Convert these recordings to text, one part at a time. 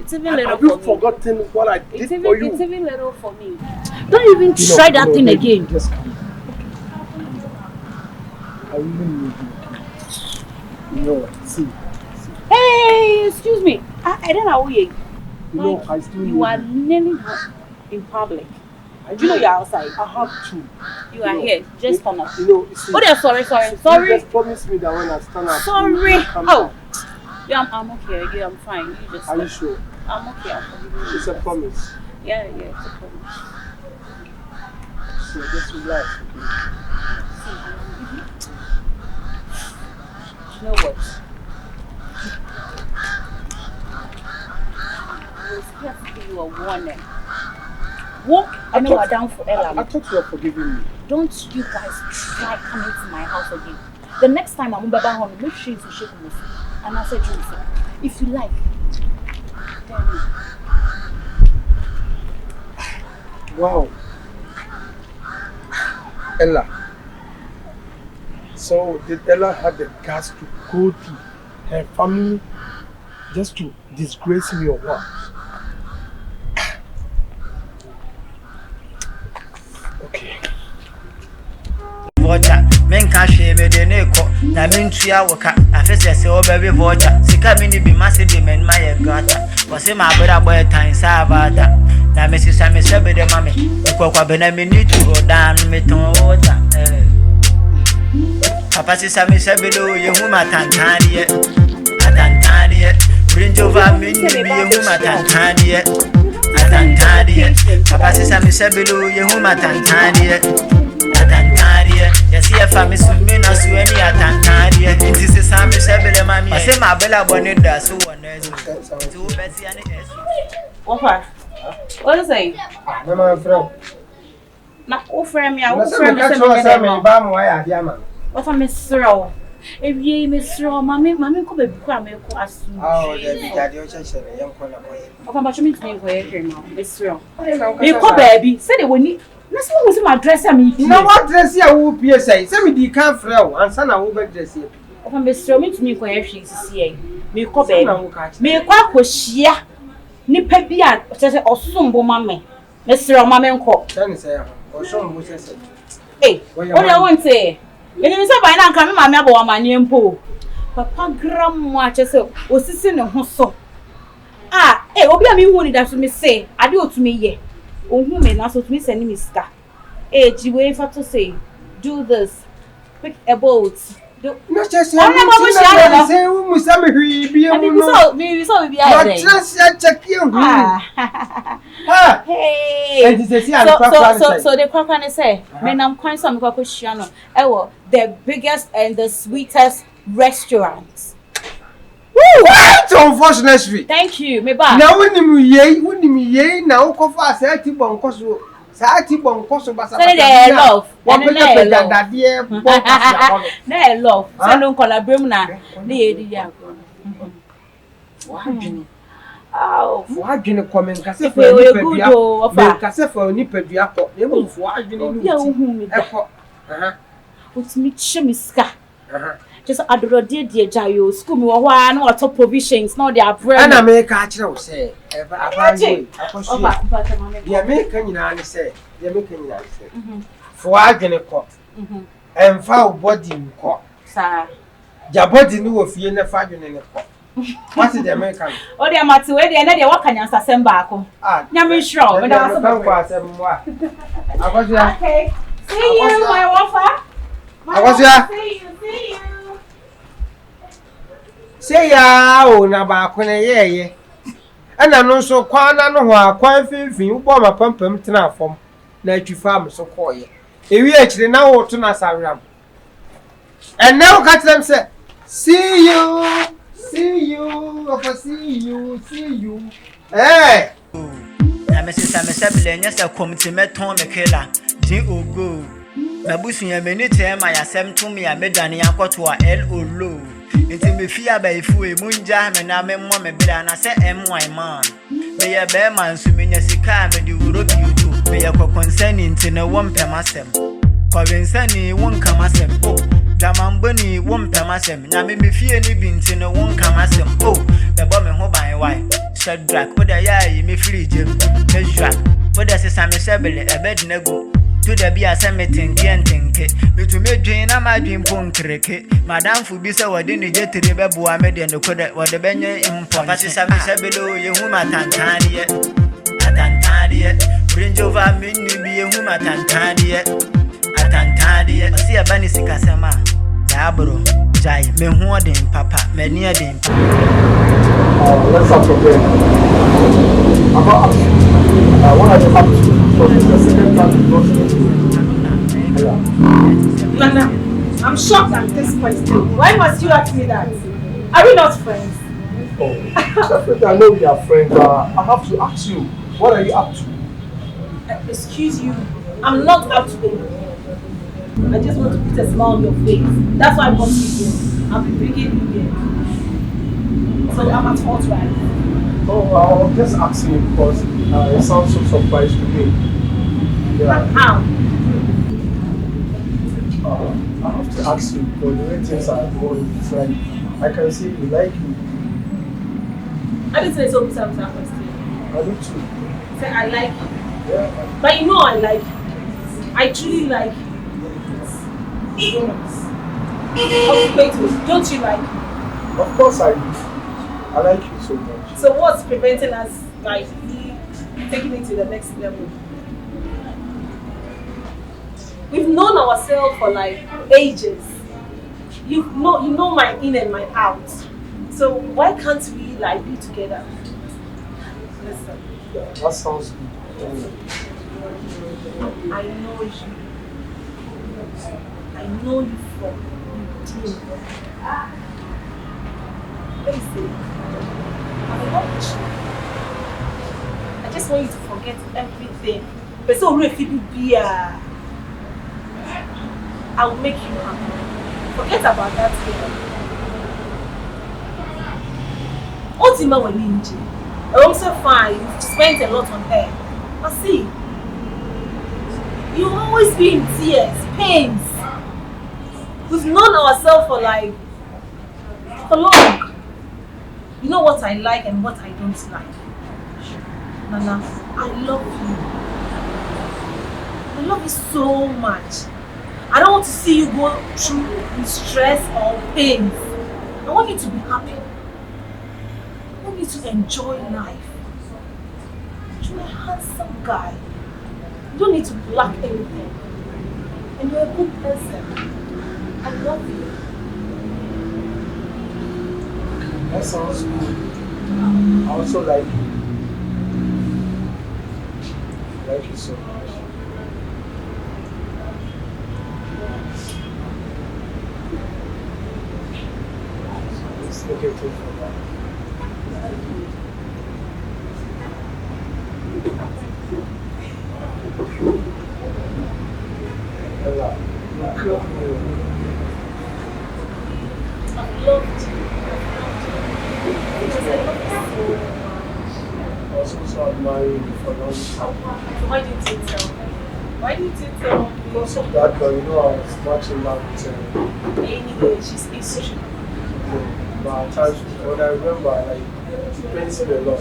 It's even little Have for you me. forgotten what I did for you? It's even little for me. Don't even try that thing again. Just come. I really need you. No, see. Hey, excuse me. I don't know who you. No, I still You are nearly in public. Do you know you're outside? I have to. You are here. Just come up. See, Oh, there. Sorry. You just promise me that when I stand up. Sorry. You come Oh. back. Yeah, I'm okay. Yeah, I'm fine. You just. Are you sure? I'm okay. I'll forgive you. It's a promise. Yeah, it's a promise. So just relax. You know what? I was here to give you a warning. Walk anywhere down for Ella. I thought you were forgiving me. Don't you guys try coming to my house again. The next time I'm back home, make sure you shake me. And I said, if you like, tell me. Wow. Ella. So did Ella have the guts to go to her family just to disgrace me or what? Okay. Vocha, men cashe me de neko, na mintua woka, afese se obewe vocha, sika mini bi masidi men my gata, wase ma brother boy time savata, na mesisa me sebe de mame, kwa bena me need to go down me ton water, papa sisa me sebe do ye hu matantanie, atantanie, bring over me ni bi ye hu matantanie, atantanie, papa sisa me sebe do ye hu matantanie. Yes, if I'm assuming as you any attantaria, it is a Sammy Sabella Mammy. I say my bella bonnet, so one is too Betsy and it. What is it? No, my friend. Now, offer me. I was will friend me. What a Miss Row. If ye Miss Row, Mammy could be crammed. Oh, daddy, your church, young corner. How much you mean to me for here now, Miss Row? You call baby, said it when you. Let's go my dress. I mean, no, what dress here will be a say? Send me the can't frow and son. I will be dress here. If I'm Miss Row, me to me for here, she's see. Me call baby. Me quack was sheer. Nipper be at or soon, mammy. Miss Row, mammy, and call. Then say, or some who says, hey, what I want to say. You know, by now coming my mother or my name pool. Papa Gram watches was sitting on her so. Ah, eh, Obia me wanted that to me say, I do to me, ye. Oh, who may not me send me star. Eh, you wait for to say, do this, pick a boat. Not just say, who must have be maybe so be I check you. Hey, so the crack say, when I'm quite some question, the biggest and the sweetest restaurants. What unfortunately? Thank you, me ba. Now when you now go for say tibon koso. Say tibon koso basa. Say they love. What be that dear? Na love. Say no collaborate na na yedi ya ko. Oh, for adwene komen kase for nipadua. Kase for nipadua ko. Na mo for adwene ni. Eko. Utimi chemiska. Just adoro dear Jayo, school me one or top provisions, not their brand. And I make a child say, the American say, the American say, for arguing a court and foul body in court. Sir, your body knew of you never fighting in a court. What is the American? Oh, they are Matu, and then what can you send back? Ah, Yami Shaw, but I was okay. See you, my wafer. I was here. See you. Say ya o na ba ko na ye ana no so kwana no ho akwan finfin ubo ma pampam tena afom na atwifa am so koye ewi akire na wo to na sawram and now catch them say see you of see you eh na me se bele nya se committee meton me kela din ogo na busu ya menite ma ya sem to me ya medane yakoto a LO Inti me fia ba ifu e munja me na me mo me bida na se my man me ye be man su me nya sika me di wuro bi utu me ye ko concern inti na wo mpem asem ko bensani won kam asem oh Damamboni won't pemasem. Nami me fear any bint in a won't come as him. Oh, the bomb and hope by why. Said drag, but I me free Jim. Let's drag. But that's a Sammy Sabele, a bed nego. To the be a cemetin, can't think it. But to me, Jane, I'm a dream punk cricket. Madame for be so I didn't get to the babu I made and the code what the Benya import. But it's Sammy Sabelo, you whom I tantan yet. Atantadia, bring over me, be a whom Atantadia. Atantadia, see a bunny sicasama. Dabro, Jai, me who din papa, me near din. Let's start from there. I'm not asking. What are you up to? So this is the second time you lost it. Nana, I'm shocked at this question. Why must you ask me that? Are we not friends? Oh, definitely I know we are friends, but I have to ask you, what are you up to? Excuse you, I'm not up to anything. I just want to put a smile on your face. That's why I brought you here. I'll be bringing you here. So I'm at fault, right? Oh, I'm just asking you because it sounds so surprised to me. Yeah. How? I have to ask you because the way things are going, it's like I can see you like you. I didn't say so without that question. I do too. Say I like you. Yeah. But you know I like you. I truly like you. Don't. Wait, don't you like me? Of course I do. I like you so much. So what's preventing us like taking it to the next level? We've known ourselves for like ages. You know my in and my out. So why can't we like be together? Listen. Yeah, that sounds good. I know you. I know you from within. Listen, I want you. I just want you to forget everything. But so if you be I will make you happy. Forget about that girl. What's the matter with Linji? I'm so fine. You've spent a lot on her. But see, you always be in tears, pains. We've known ourselves for long. You know what I like and what I don't like. Nana, I love you. I love you so much. I don't want to see you go through stress or pains. I want you to be happy. I want you to enjoy life. You're a handsome guy. You don't need to lack anything. And you're a good person. I love you. That sounds good. I also like you. I like you so much. Let's look at it for that. Ella, you killed me. I've loved you. Because I love you so much. I was also admiring you for a long time. Why didn't you tell me? Why didn't you tell me? Because of that, but you know, I was much in love with her. Anyway, she's history. But at times, when I remember, like, she pains me a lot.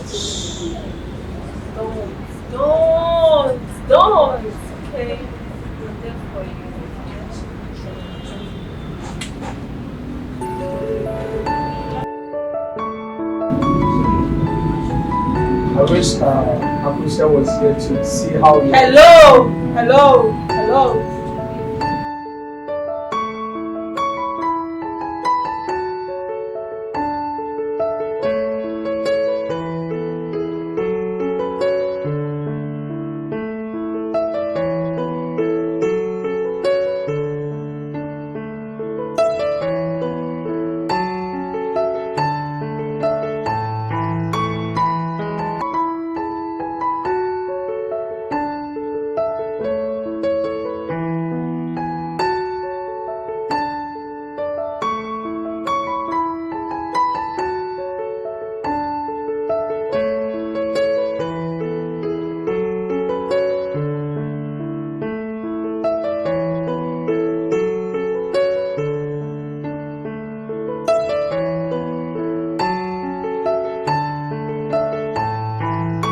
Don't. Okay? I'm there for you. I wish Akusha was here to see how you. Hello.